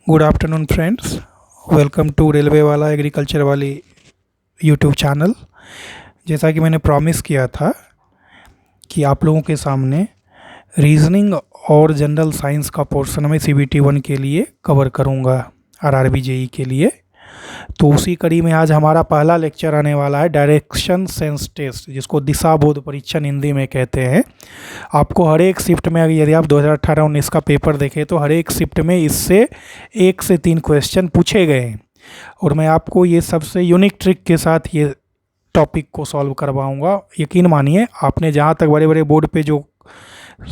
Good afternoon friends, welcome to railway वाला agriculture वाली YouTube channel. जैसा कि मैंने प्रॉमिस किया था कि आप लोगों के सामने रीजनिंग और जनरल साइंस का पोर्शन मैं CBT 1 के लिए कवर करूंगा, RRB JE के लिए। तो उसी कड़ी में आज हमारा पहला लेक्चर आने वाला है डायरेक्शन सेंस टेस्ट, जिसको दिशा बोध परीक्षण हिंदी में कहते हैं। आपको हर एक शिफ्ट में, यदि आप 2018-19 का पेपर देखें तो हर एक शिफ्ट में इससे 1 से 3 क्वेश्चन पूछे गए हैं और मैं आपको ये सबसे यूनिक ट्रिक के साथ ये टॉपिक को सॉल्व करवाऊंगा। यकीन मानिए, आपने जहाँ तक बड़े बड़े बोर्ड पे जो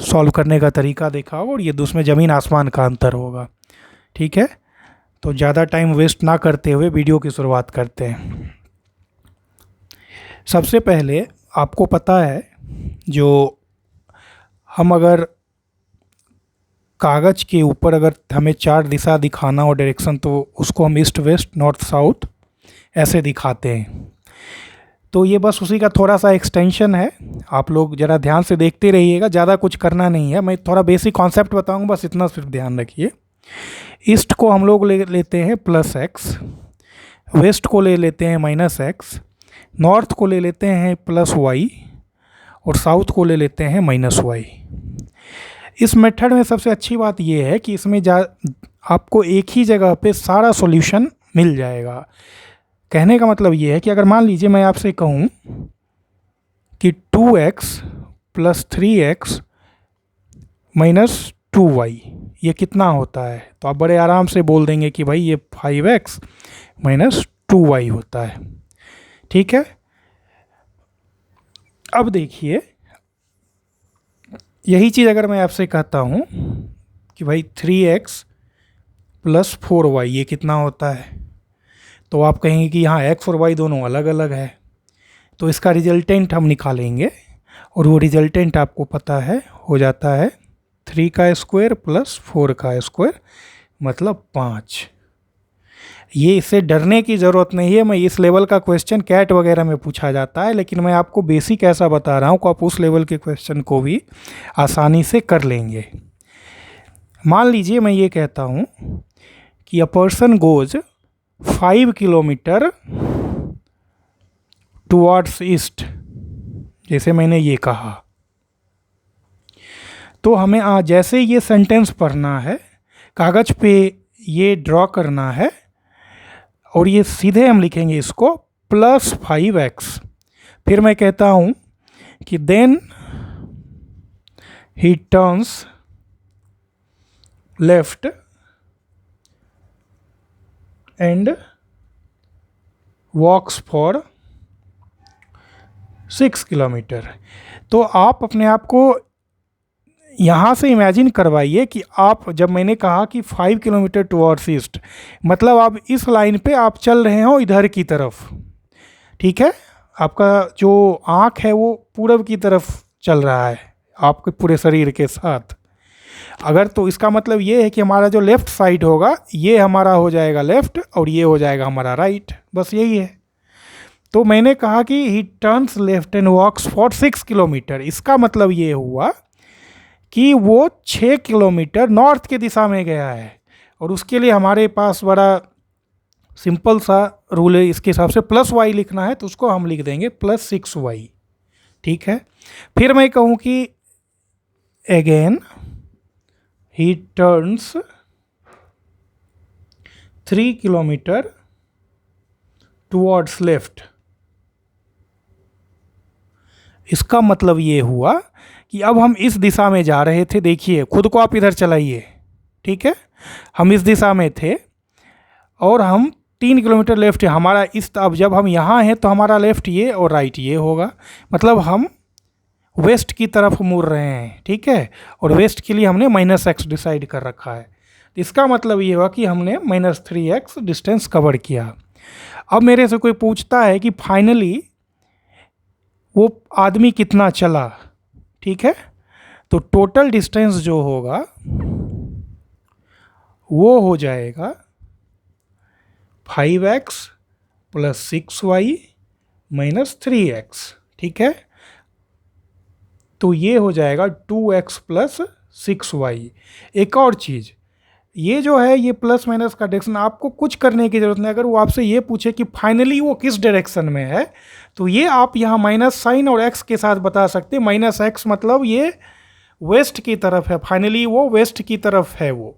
सॉल्व करने का तरीका देखा हो और ये उसमें ज़मीन आसमान का अंतर होगा। ठीक है, तो ज़्यादा टाइम वेस्ट ना करते हुए वीडियो की शुरुआत करते हैं। सबसे पहले आपको पता है, जो हम अगर कागज़ के ऊपर अगर हमें 4 दिशा दिखाना हो डायरेक्शन, तो उसको हम ईस्ट वेस्ट नॉर्थ साउथ ऐसे दिखाते हैं। तो ये बस उसी का थोड़ा सा एक्सटेंशन है। आप लोग ज़रा ध्यान से देखते रहिएगा, ज़्यादा कुछ करना नहीं है। मैं थोड़ा बेसिक कॉन्सेप्ट बताऊंगा, बस इतना सिर्फ ध्यान रखिए। ईस्ट को हम लोग लेते हैं +x, वेस्ट को ले लेते हैं -x, नॉर्थ को ले लेते हैं +y और साउथ को ले लेते हैं -y। इस मेथड में सबसे अच्छी बात यह है कि इसमें आपको एक ही जगह पे सारा सॉल्यूशन मिल जाएगा। कहने का मतलब ये है कि अगर मान लीजिए मैं आपसे कहूँ कि 2x + 3x - 2y ये कितना होता है, तो आप बड़े आराम से बोल देंगे कि भाई ये 5x - 2y होता है। ठीक है, अब देखिए, यही चीज़ अगर मैं आपसे कहता हूँ कि भाई 3x + 4y ये कितना होता है, तो आप कहेंगे कि यहाँ x और y दोनों अलग अलग है। तो इसका रिजल्टेंट हम निकालेंगे और वो रिजल्टेंट आपको पता है हो जाता है 3 का स्क्वायर + 4 का स्क्वायर मतलब 5। ये इससे डरने की ज़रूरत नहीं है। मैं इस लेवल का क्वेश्चन कैट वगैरह में पूछा जाता है, लेकिन मैं आपको बेसिक ऐसा बता रहा हूँ कि आप उस लेवल के क्वेश्चन को भी आसानी से कर लेंगे। मान लीजिए मैं ये कहता हूँ कि a person goes 5 kilometre towards east, जैसे मैंने ये कहा, तो हमें जैसे ये सेंटेंस पढ़ना है, कागज़ पे ये ड्रॉ करना है और ये सीधे हम लिखेंगे इसको +5x। फिर मैं कहता हूँ कि then he turns left and walks for 6 kilometre. तो आप अपने आप को यहाँ से इमेजिन करवाइए कि आप, जब मैंने कहा कि 5 किलोमीटर टुवर्ड्स ईस्ट, मतलब आप इस लाइन पे आप चल रहे हो इधर की तरफ। ठीक है, आपका जो आँख है वो पूरब की तरफ चल रहा है आपके पूरे शरीर के साथ। अगर तो इसका मतलब ये है कि हमारा जो लेफ़्ट साइड होगा ये हमारा हो जाएगा लेफ़्ट और ये हो जाएगा हमारा राइट, बस यही है। तो मैंने कहा कि he turns left and walks for 6 kilometre. इसका मतलब ये हुआ कि वो 6 किलोमीटर नॉर्थ की दिशा में गया है। और उसके लिए हमारे पास बड़ा सिंपल सा रूल है, इसके हिसाब से +y लिखना है तो उसको हम लिख देंगे +6y। ठीक है, फिर मैं कहूँ कि अगेन ही टर्न्स 3 किलोमीटर टुवर्ड्स लेफ्ट। इसका मतलब ये हुआ कि अब हम इस दिशा में जा रहे थे। देखिए, खुद को आप इधर चलाइए। ठीक है, हम इस दिशा में थे और हम 3 किलोमीटर लेफ्ट है हमारा इस। अब जब हम यहाँ हैं तो हमारा लेफ्ट ये और राइट ये होगा, मतलब हम वेस्ट की तरफ मुड़ रहे हैं। ठीक है, और वेस्ट के लिए हमने -x डिसाइड कर रखा है। तो इसका मतलब ये हुआ कि हमने -3x डिस्टेंस कवर किया। अब मेरे से कोई पूछता है कि फाइनली वो आदमी कितना चला। ठीक है, तो टोटल डिस्टेंस जो होगा वो हो जाएगा 5x + 6y - 3x। ठीक है, तो ये हो जाएगा 2x + 6y। एक और चीज़, ये जो है ये प्लस माइनस का डायरेक्शन, आपको कुछ करने की ज़रूरत नहीं। अगर वो आपसे ये पूछे कि फाइनली वो किस डायरेक्शन में है, तो ये आप यहाँ माइनस साइन और एक्स के साथ बता सकते हैं। माइनस एक्स मतलब ये वेस्ट की तरफ है, फाइनली वो वेस्ट की तरफ है वो,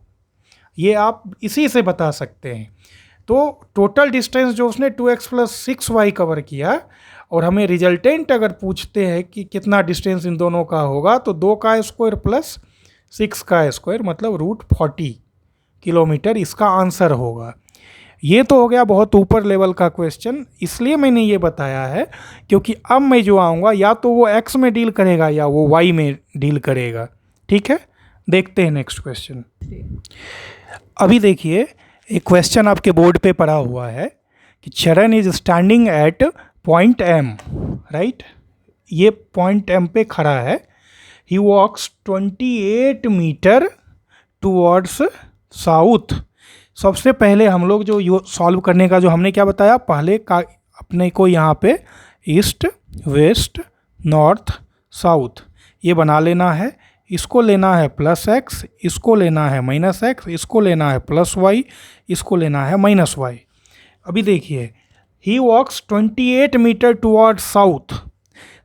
ये आप इसी से बता सकते हैं। तो टोटल डिस्टेंस जो उसने 2x + 6y कवर किया, और हमें रिजल्टेंट अगर पूछते हैं कि कितना डिस्टेंस इन दोनों का होगा, तो 2 का स्क्वायर प्लस 6 का स्क्वायर मतलब √40 किलोमीटर इसका आंसर होगा। ये तो हो गया बहुत ऊपर लेवल का क्वेश्चन, इसलिए मैंने ये बताया है क्योंकि अब मैं जो आऊँगा या तो वो x में डील करेगा या वो y में डील करेगा। ठीक है, देखते हैं नेक्स्ट क्वेश्चन। अभी देखिए एक क्वेश्चन आपके बोर्ड पे पड़ा हुआ है कि चरण is standing at point M, right, ये पॉइंट M पे खड़ा है। ही वॉक्स 28 मीटर टूवर्ड्स साउथ। सबसे पहले हम लोग जो सॉल्व करने का जो हमने क्या बताया, पहले का अपने को यहाँ पे ईस्ट वेस्ट नॉर्थ साउथ ये बना लेना है। इसको लेना है +x, इसको लेना है -x, इसको लेना है +y, इसको लेना है -y। अभी देखिए ही वॉक्स 28 मीटर टूवर्ड साउथ।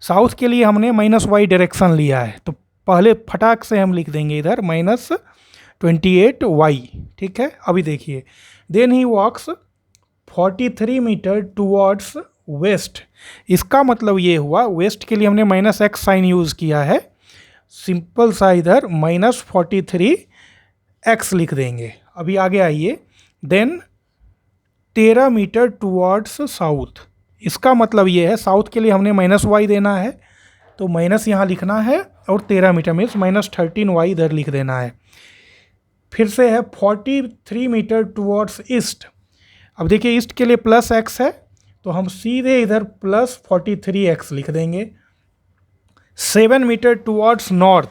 साउथ के लिए हमने -y डायरेक्शन लिया है, तो पहले फटाक से हम लिख देंगे इधर -28y। ठीक है, अभी देखिए then he walks 43 metre towards west. इसका मतलब ये हुआ वेस्ट के लिए हमने -x साइन यूज़ किया है, सिंपल सा इधर -43x लिख देंगे। अभी आगे आइए, देन 13 मीटर टूवर्ड्स साउथ। इसका मतलब ये है साउथ के लिए हमने -y देना है, तो माइनस यहाँ लिखना है और 13 मीटर मीन्स -13y इधर लिख देना है। फिर से है 43 मीटर टूवर्ड्स ईस्ट। अब देखिए ईस्ट के लिए +x है, तो हम सीधे इधर +43x लिख देंगे। 7 मीटर टूवर्ड्स नॉर्थ।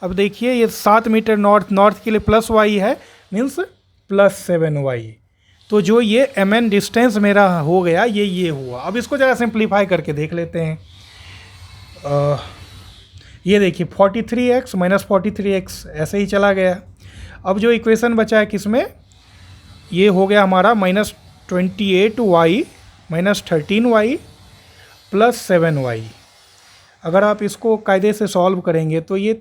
अब देखिए ये 7 मीटर नॉर्थ के लिए +y है मीन्स +7y। तो जो ये mn डिस्टेंस मेरा हो गया ये हुआ। अब इसको ज़रा सिंप्लीफाई करके देख लेते हैं। ये देखिए 43x -43x ऐसे ही चला गया। अब जो इक्वेशन बचा है किसमें, ये हो गया हमारा -28y -13y +7y। अगर आप इसको कायदे से सॉल्व करेंगे तो ये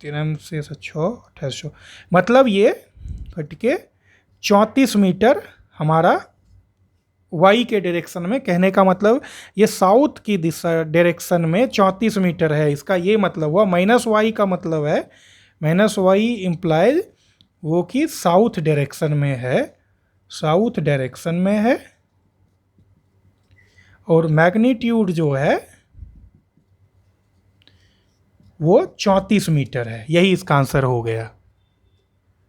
13 से 6 28, मतलब ये कट के 34 मीटर हमारा y के डायरेक्शन में, कहने का मतलब ये साउथ की दिशा डायरेक्शन में 34 मीटर है। इसका ये मतलब हुआ -y का मतलब है -y इम्प्लाइज वो कि साउथ डायरेक्शन में है, साउथ डायरेक्शन में है, और मैग्नीट्यूड जो है वो 34 मीटर है। यही इसका आंसर हो गया।